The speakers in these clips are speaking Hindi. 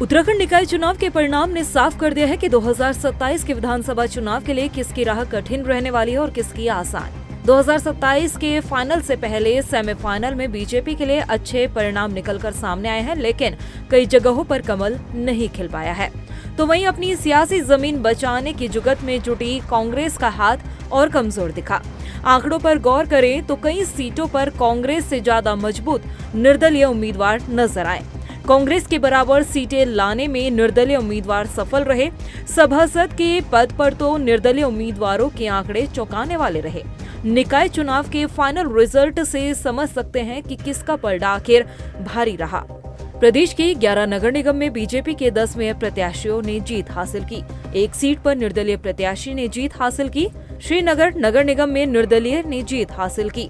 उत्तराखंड निकाय चुनाव के परिणाम ने साफ कर दिया है कि 2027 के विधानसभा चुनाव के लिए किसकी राह कठिन रहने वाली है और किसकी आसान। 2027 के फाइनल से पहले सेमीफाइनल में बीजेपी के लिए अच्छे परिणाम निकलकर सामने आए हैं, लेकिन कई जगहों पर कमल नहीं खिल पाया है। तो वहीं अपनी सियासी जमीन बचाने की जुगत में जुटी कांग्रेस का हाथ और कमजोर दिखा। आंकड़ों पर गौर करें तो कई सीटों पर कांग्रेस से ज्यादा मजबूत निर्दलीय उम्मीदवार नजर आए। कांग्रेस के बराबर सीटें लाने में निर्दलीय उम्मीदवार सफल रहे। सभासद के पद पर तो निर्दलीय उम्मीदवारों के आंकड़े चौंकाने वाले रहे। निकाय चुनाव के फाइनल रिजल्ट से समझ सकते हैं कि किसका पलड़ा आखिर भारी रहा। प्रदेश के 11 नगर निगम में बीजेपी के 10 मेयर प्रत्याशियों ने जीत हासिल की। एक सीट पर निर्दलीय प्रत्याशी ने जीत हासिल की। श्रीनगर नगर निगम में निर्दलीय ने जीत हासिल की।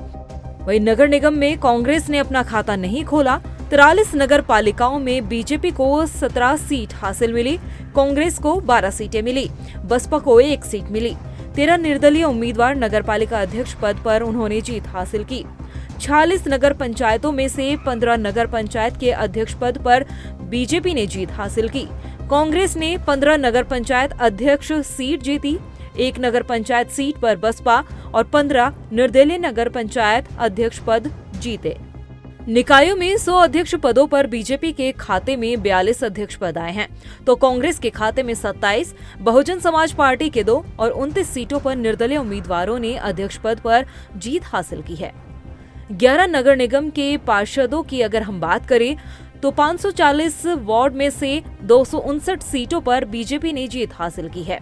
वहीं नगर निगम में कांग्रेस ने अपना खाता नहीं खोला। 43 नगर पालिकाओं में बीजेपी को 17 सीट हासिल मिली, कांग्रेस को 12 सीटें मिली, बसपा को 1 सीट मिली। 13 निर्दलीय उम्मीदवार नगर पालिका अध्यक्ष पद पर उन्होंने जीत हासिल की। 46 नगर पंचायतों में से 15 नगर पंचायत के अध्यक्ष पद पर बीजेपी ने जीत हासिल की। कांग्रेस ने 15 नगर पंचायत अध्यक्ष सीट जीती। 1 नगर पंचायत सीट पर बसपा और 15 निर्दलीय नगर पंचायत अध्यक्ष पद जीते। निकायों में 100 अध्यक्ष पदों पर बीजेपी के खाते में 42 अध्यक्ष पद आए हैं, तो कांग्रेस के खाते में 27, बहुजन समाज पार्टी के 2 और 29 सीटों पर निर्दलीय उम्मीदवारों ने अध्यक्ष पद पर जीत हासिल की है। 11 नगर निगम के पार्षदों की अगर हम बात करें तो 540 वार्ड में से 259 सीटों पर बीजेपी ने जीत हासिल की है।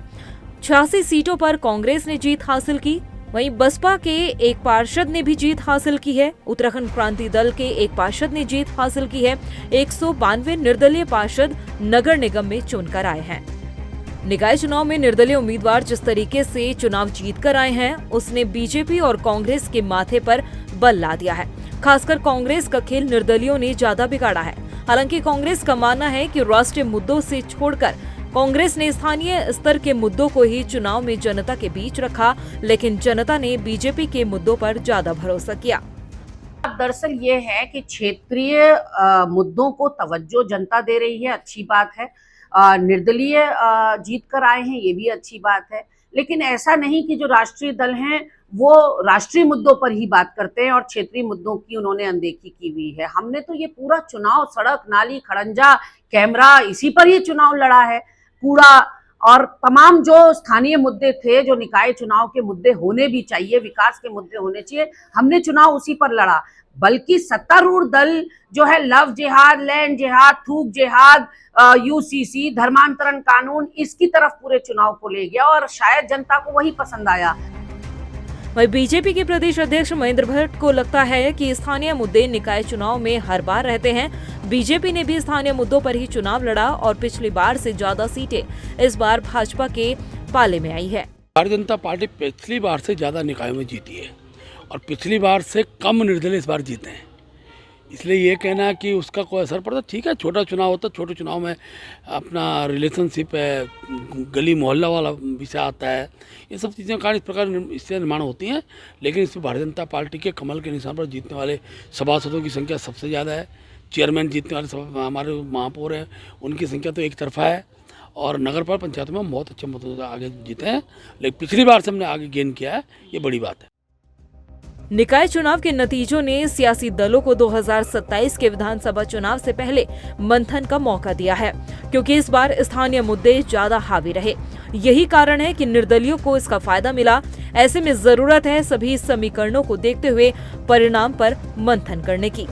86 सीटोट पर कांग्रेस ने जीत हासिल की। वहीं बसपा के एक पार्षद ने भी जीत हासिल की है। उत्तराखंड क्रांति दल के एक पार्षद ने जीत हासिल की है। 192 निर्दलीय पार्षद नगर निगम में चुनकर आए हैं। निकाय चुनाव में निर्दलीय उम्मीदवार जिस तरीके से चुनाव जीतकर आए हैं, उसने बीजेपी और कांग्रेस के माथे पर बल ला दिया है। खासकर कांग्रेस का खेल निर्दलीयों ने ज्यादा बिगाड़ा है। हालांकि कांग्रेस का मानना है कि राष्ट्रीय मुद्दों से छोड़कर कांग्रेस ने स्थानीय स्तर के मुद्दों को ही चुनाव में जनता के बीच रखा, लेकिन जनता ने बीजेपी के मुद्दों पर ज्यादा भरोसा किया। दरअसल ये है कि क्षेत्रीय मुद्दों को तवज्जो जनता दे रही है, अच्छी बात है। निर्दलीय जीत कर आए हैं, ये भी अच्छी बात है। लेकिन ऐसा नहीं कि जो राष्ट्रीय दल हैं वो राष्ट्रीय मुद्दों पर ही बात करते हैं और क्षेत्रीय मुद्दों की उन्होंने अनदेखी की हुई है। हमने तो ये पूरा चुनाव सड़क, नाली, खड़ंजा, कैमरा, इसी पर ही चुनाव लड़ा है। कूड़ा और तमाम जो स्थानीय मुद्दे थे, जो निकाय चुनाव के मुद्दे होने भी चाहिए, विकास के मुद्दे होने चाहिए, हमने चुनाव उसी पर लड़ा। बल्कि सत्तारूढ़ दल जो है लव जिहाद, लैंड जिहाद, थूक जिहाद, यूसीसी, धर्मांतरण कानून, इसकी तरफ पूरे चुनाव को ले गया और शायद जनता को वही पसंद आया। वहीं बीजेपी के प्रदेश अध्यक्ष महेंद्र भट्ट को लगता है कि स्थानीय मुद्दे निकाय चुनाव में हर बार रहते हैं। बीजेपी ने भी स्थानीय मुद्दों पर ही चुनाव लड़ा और पिछली बार से ज्यादा सीटें इस बार भाजपा के पाले में आई है। भारतीय जनता पार्टी पिछली बार से ज्यादा निकायों में जीती है और पिछली बार से कम निर्दलीय इस बार जीते हैं। इसलिए ये कहना कि उसका कोई असर पड़ता, ठीक है, छोटा चुनाव होता है, छोटे चुनाव में अपना रिलेशनशिप है, गली मोहल्ला वाला विषय आता है, ये सब चीज़ें कारण इस प्रकार इससे निर्माण होती हैं। लेकिन इसमें भारतीय जनता पार्टी के कमल के निशान पर जीतने वाले सभासदों की संख्या सबसे ज़्यादा है। चेयरमैन जीतने वाले हमारे महापौर हैं, उनकी संख्या तो एक तरफा है और नगर पालिका पंचायतों में हम बहुत अच्छे मतों से आगे जीते हैं। लेकिन पिछली बार से हमने आगे गेन किया है, ये बड़ी बात है। निकाय चुनाव के नतीजों ने सियासी दलों को 2027 के विधानसभा चुनाव से पहले मंथन का मौका दिया है, क्योंकि इस बार स्थानीय मुद्दे ज्यादा हावी रहे। यही कारण है कि निर्दलियों को इसका फायदा मिला। ऐसे में जरूरत है सभी समीकरणों को देखते हुए परिणाम पर मंथन करने की।